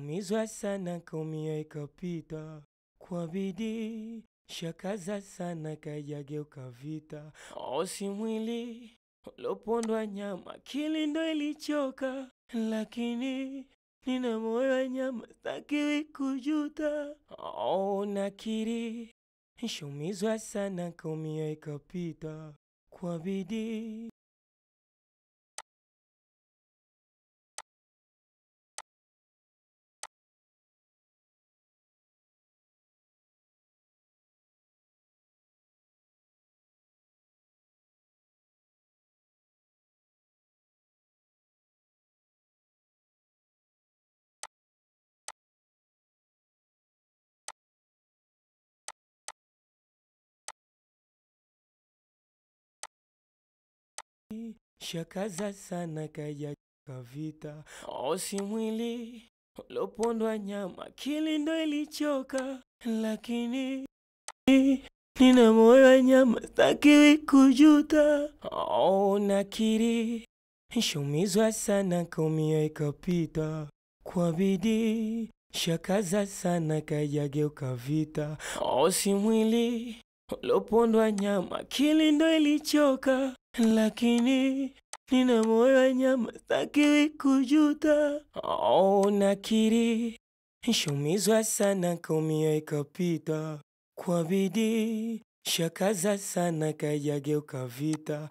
Umizwa sana kaumia ikapita, kwa bidii shakaza sana kayageuka vita. Si mwili ulopondwa nyama, akili ndo ilichoka, lakini nina moyo wa nyama, sitakiwi kujuta. Nakiri nishaumizwa sana kaumia ikapita, kwa bidii shakaza sana kayageuka vita. Si mwili ulopondwa nyama, akili ndo ilichoka, lakini nina moyo wa nyama, sitakiwi kujuta. Nakiri nishaumizwa sana kaumia ikapita, kwa bidii shakaza sana kayageuka vita. Si mwili ulopondwa nyama, akili ndo ilichoka, lakini nina moyo wa nyama, sitakiwi kujuta. Nakiri nishaumizwa sana kaumia ikapita, kwa bidii shakaza sana kayageuka vita.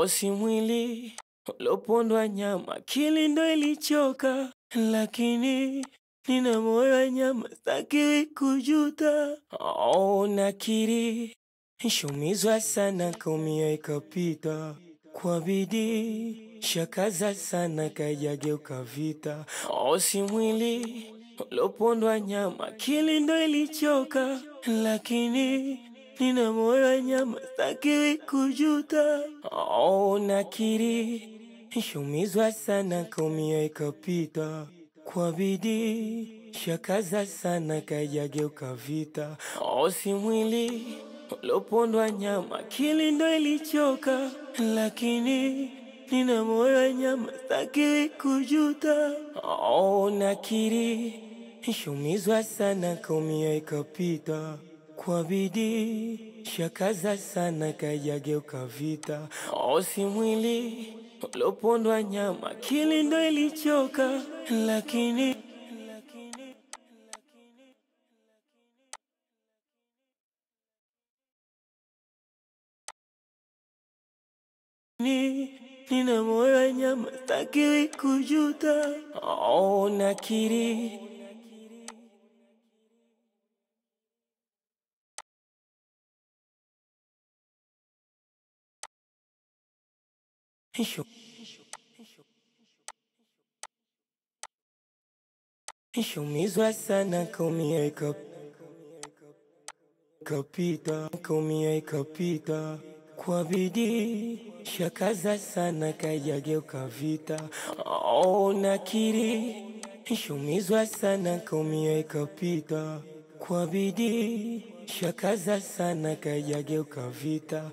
Si mwili ulopondwa nyama, akili ndo ilichoka, lakini nina moyo wa nyama, sitakiwi kujuta. Nakiri nishaumizwa sana kaumia ikapita, kwa bidii shakaza sana kayageuka vita. Si mwili ulopondwa nyama, akili ndo ilichoka, lakini nina moyo wa nyama, sitakiwi kujuta. Nakiri nishaumizwa sana kaumia ikapita, kwa bidii shakaza sana kayageuka vita. Si mwili ulopondwa nyama, akili ndo ilichoka, lakini nina moyo wa nyama, sitakiwi kujuta. Nakiri nishaumizwa sana kaumia ikapita, kwa bidii shakaza sana kayageuka vita. Si mwili ulopondwa nyama, akili ndo ilichoka, lakini nina moyo wa nyama, sitakiwi kujuta. Nakiri nishaumizwa sana kaumia ikapita, kaumia ikapita, kwa bidii shakaza sana kayageuka vita. Nakiri nishaumizwa sana kaumia ikapita, kwa bidii shakaza sana kayageuka vita.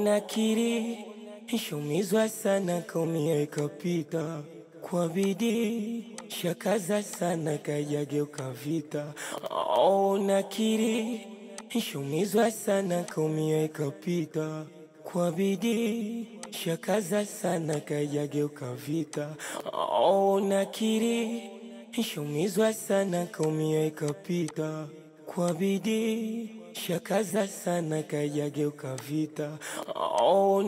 Nakiri nishaumizwa sana kaumia ikapita, kwa bidii shakaza sana kayageuka vita. Nakiri nishaumizwa sana kaumia ikapita, kwa bidii shakaza sana kayageuka vita. Nakiri nishaumizwa sana kaumia ikapita, kwa bidii shakaza sana kayageuka vita.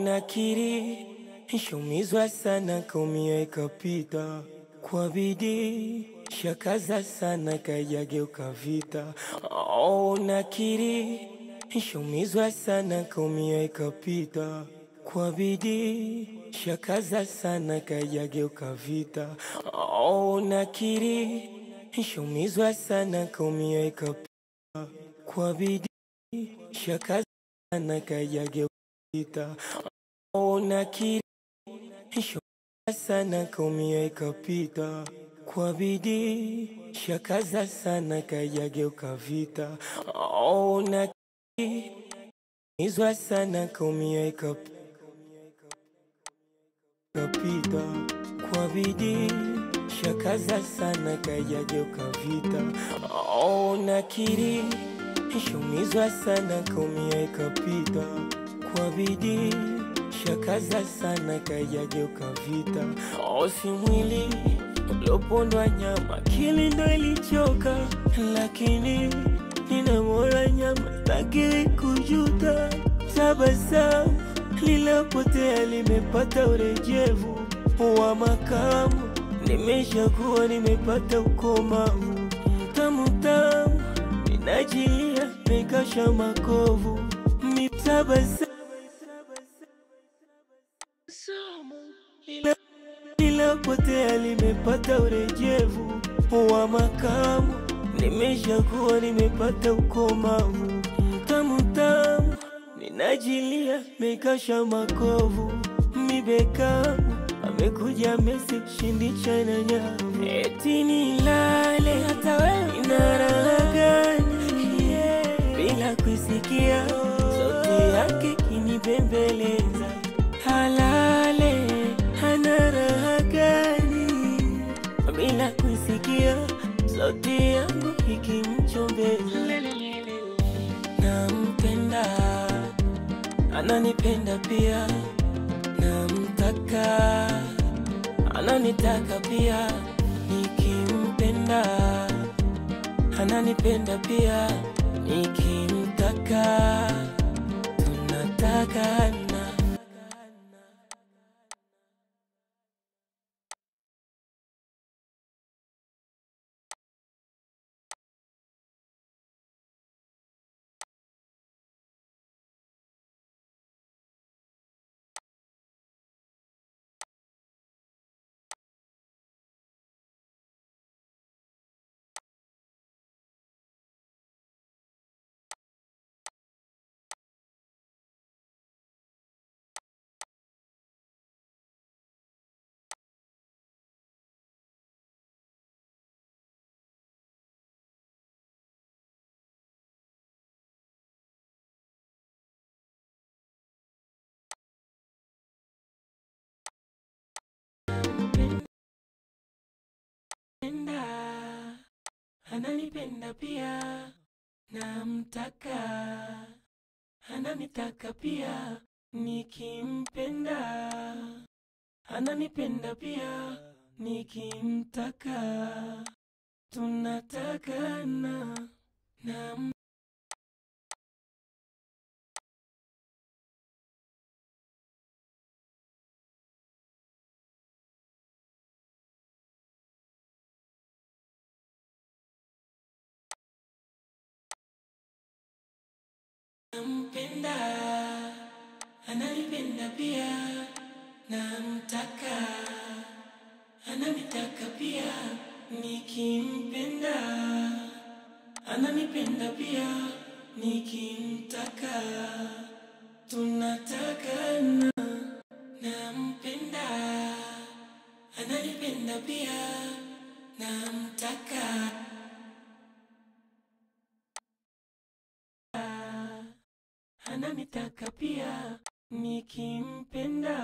Nakiri nishaumizwa sana kaumia ikapita, kwa bidii shakaza sana kayageuka vita. Nakiri nishaumizwa sana kaumia ikapita, kwa bidii shakaza sana kayageuka vita. Nakiri nishaumizwa sana kaumia ikapita, kwa bidii shakaza sana kayageuka vita. Nakiri nishaumizwa sana kaumia ikapita, kwa bidii shakaza sana kayageuka vita. Nakiri nishaumizwa sana kaumia ikapita, kwa bidii shakaza sana kajageuka vita. Oh, nakiri nishumizwa sana kaumia ikapita. Kwa bidii shakaza sana kajageuka vita. Oh, si mwili ulopondwa nyama, akili ndo ilichoka. Lakini nina moyo nyama, sitaki kujuta. Tabasamu lilopotea limepata urejevu wa makamu. Nimeshakuwa nimepata ukomavu. Tamu tamu ninajilia mekasha makovu. Mitabasamu lilopotea limepata urejevu wa makamu. Nimeshakuwa nimepata ukomavu. Tamu tamu ninajilia mekasha makovu. Mibekamu amekuja Messi shindicha na nyavu. Eti nilale hata wewe ina raha gani? Bila kusikia sauti yake kinibembeleza. Halale hana raha gani? Bila kusikia sauti yangu ikimchombeza. Nampenda, ananipenda pia. Namtaka, ananitaka pia. Nikimpenda, ananipenda pia. Nikimtaka, tunatakana. Ananipenda pia. Namtaka, ananitaka pia. Nikimpenda, ananipenda pia. Nikimtaka, tunatakana. Nampenda, ananipenda pia. Namtaka, ananitaka pia. Nikimpenda, ananipenda pia. Nikimtaka, tunatakana. Nampenda, ananipenda pia. Namtaka, ananitaka pia. Nikimpenda,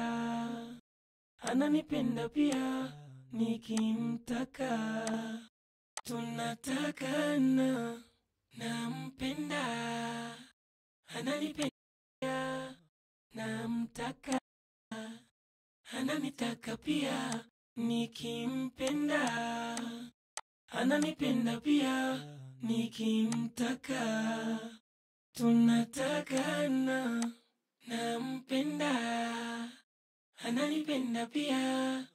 ananipenda pia. Nikimtaka, tunatakana. Nampenda, ananipenda pia. Namtaka, ananitaka pia. Nikimpenda, ananipenda pia. Nikimtaka, tunatakana. Nampenda, ananipenda pia.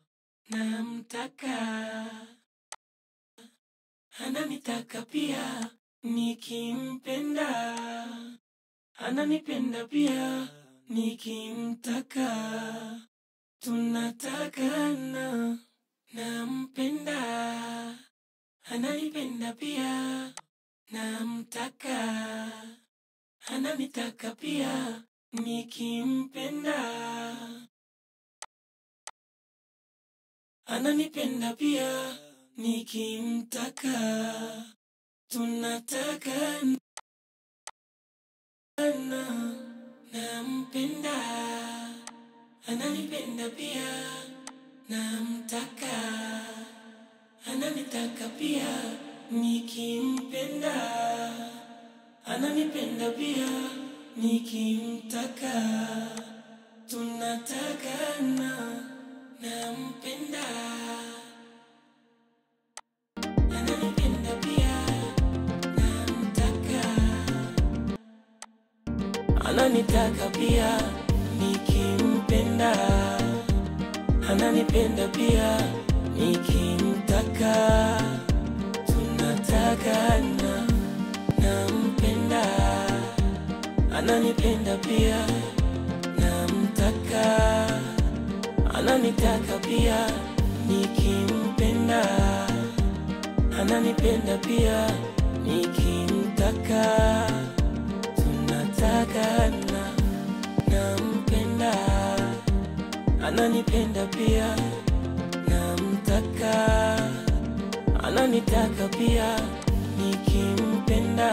Namtaka, ananitaka pia. Nikimpenda, ananipenda pia. Nikimtaka, tunatakana. Nampenda, ananipenda pia. Namtaka, ananitaka pia. Nikimpenda, ananipenda pia. Nikimtaka, tunatakana. Nampenda, ananipenda pia. Namtaka, pia nikimpenda, ananipenda pia nikimtaka, tunatakana, nampenda. Ananipenda pia namtaka, ananitaka pia nikimpenda, ananipenda pia nikimtaka, tunatakana, nampenda. Ananipenda pia namtaka, ananitaka pia nikimpenda, ananipenda pia nikimtaka, tunatakana, nampenda. Ananipenda pia namtaka, ananitaka pia nikimpenda,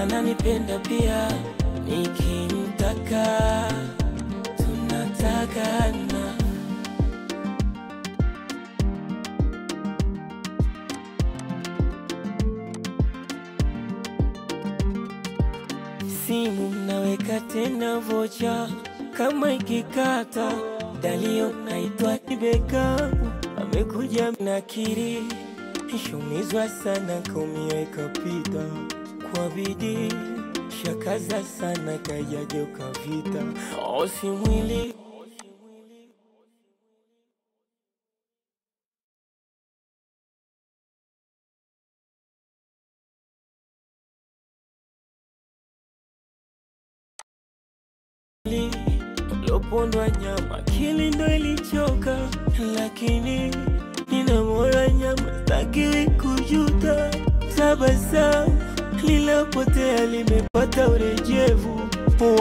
ananipenda pia nikimtaka, tunatakana. Simu naweka tena vocha, kama ikikata dalio naitwa Tibeka. Amekuja mnakiri, ishumizwa sana kaumia ikapita. Kwa bidii shakaza sana kajageuka vita. Si mwili lopondwa nyama, akili ndo ilichoka, lakini nina moyo nyama, sitaki kujuta. Tabasamu lilopotea limepata urejevu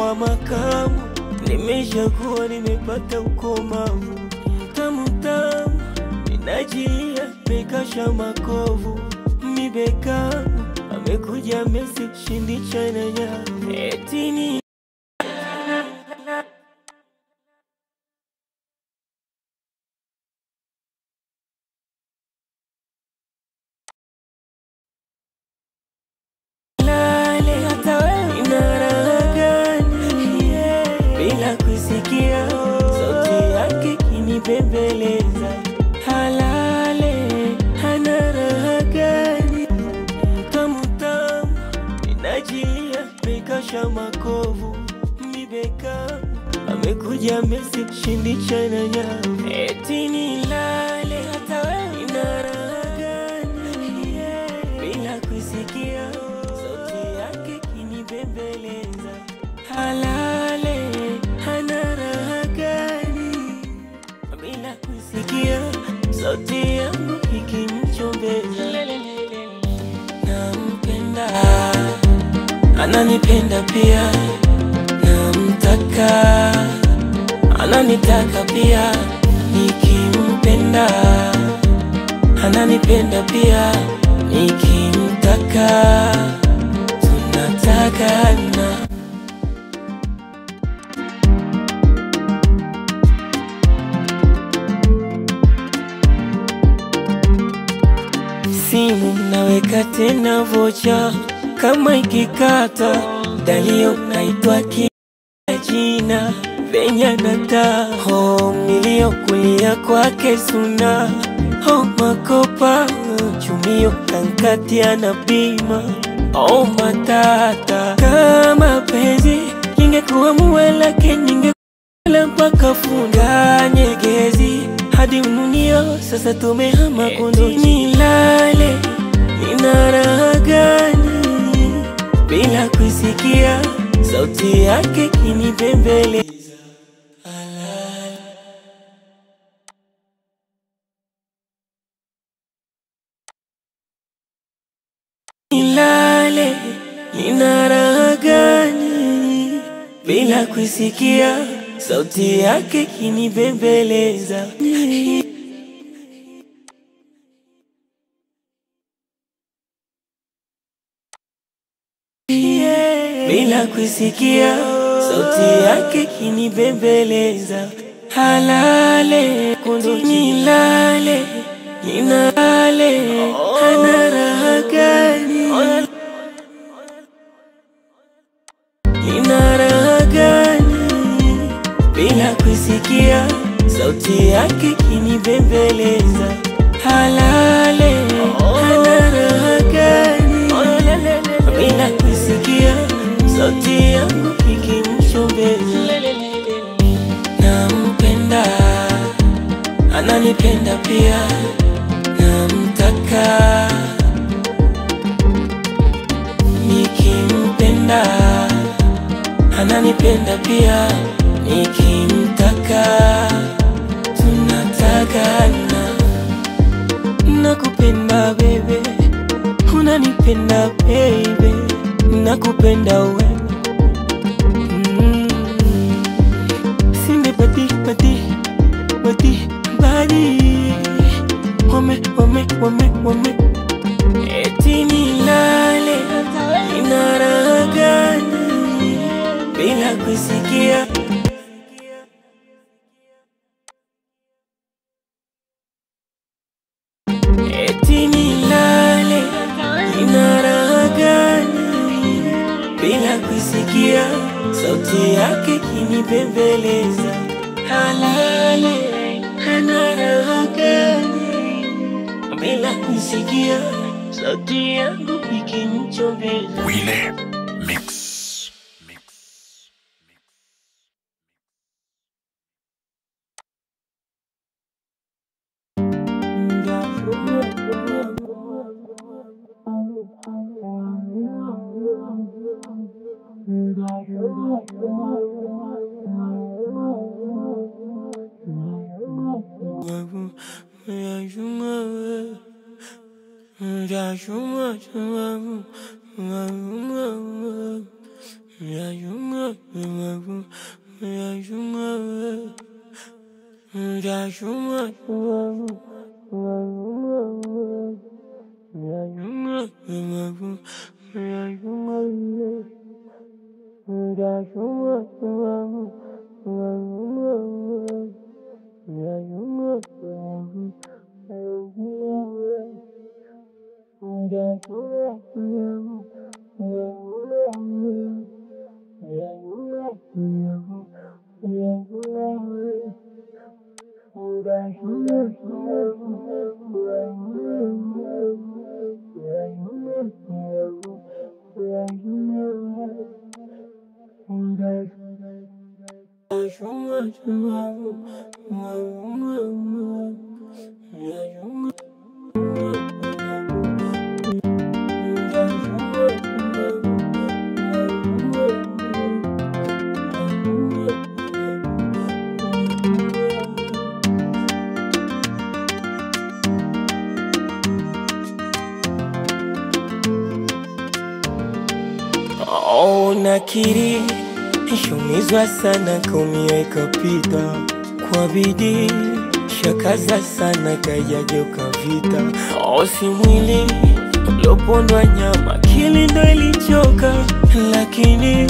wa makamu, nimeshakuwa nimepata ukomavu. Tamu tamu ninajilia, mekasha makovu. Mibeka amekuja mesi kushindisha na nyavu, etini kusikia sauti yake kinibembeleza. Halale hana raha gani, tamu tamu inajilia, mekasha makovu. Mibeka amekuja mesi kushindisha na nyavu, eti nilale hata wewe ina raha gani, bila kusikia sauti yake kinibembeleza. Halale hana raha gani, bila kusikia sauti yangu ikimchombeza. Nampenda, ananipenda pia namtaka, ananitaka pia nikimpenda, ananipenda pia nikimtaka, tunatakana. Simu naweka tena vocha, kama ikikata dalio naitwa jina venya nata. Milio kulia kwake suna, makopa chumio kankatia na bima. Matata kama penzi lingekuwa muwelake, ningekuwa mpaka funga nyegezi hadi ununio. Sasa tumehama kondo, nilale nina raha gani, bila kusikia sauti yake kinibembeleza. Nilale nina raha gani, bila kusikia sauti yake kinibembeleza. Bila kusikia sauti yake kinibembeleza. Halale kondo nilale, nilale. Halale, ana raha gani? Ina raha gani? Bila kusikia sauti yake kinibembeleza. Halale, ana raha gani? Bila kusikia sauti yangu ikimchombeza. Nampenda, ananipenda pia, namtaka. Nikimpenda, ananipenda pia, nikimtaka. Tunatagana. Nakupenda baby, unanipenda baby, nakupenda wewe. Sinde badi wame eti nilale, ina raha gani? Bila kusikia eti nilale, ina raha gani? Bila kusikia sauti yake kinibembeleza. Halale, ana raha gani? Bila kusikia sauti yangu ikimchombeza. Wile Mix. Nakiri ishumizwa sana, kaumia ikapita. Kwa bidii shakaza sana, kajageuka vita. Si mwili lopondwa nyama, akili ndo ilichoka. Lakini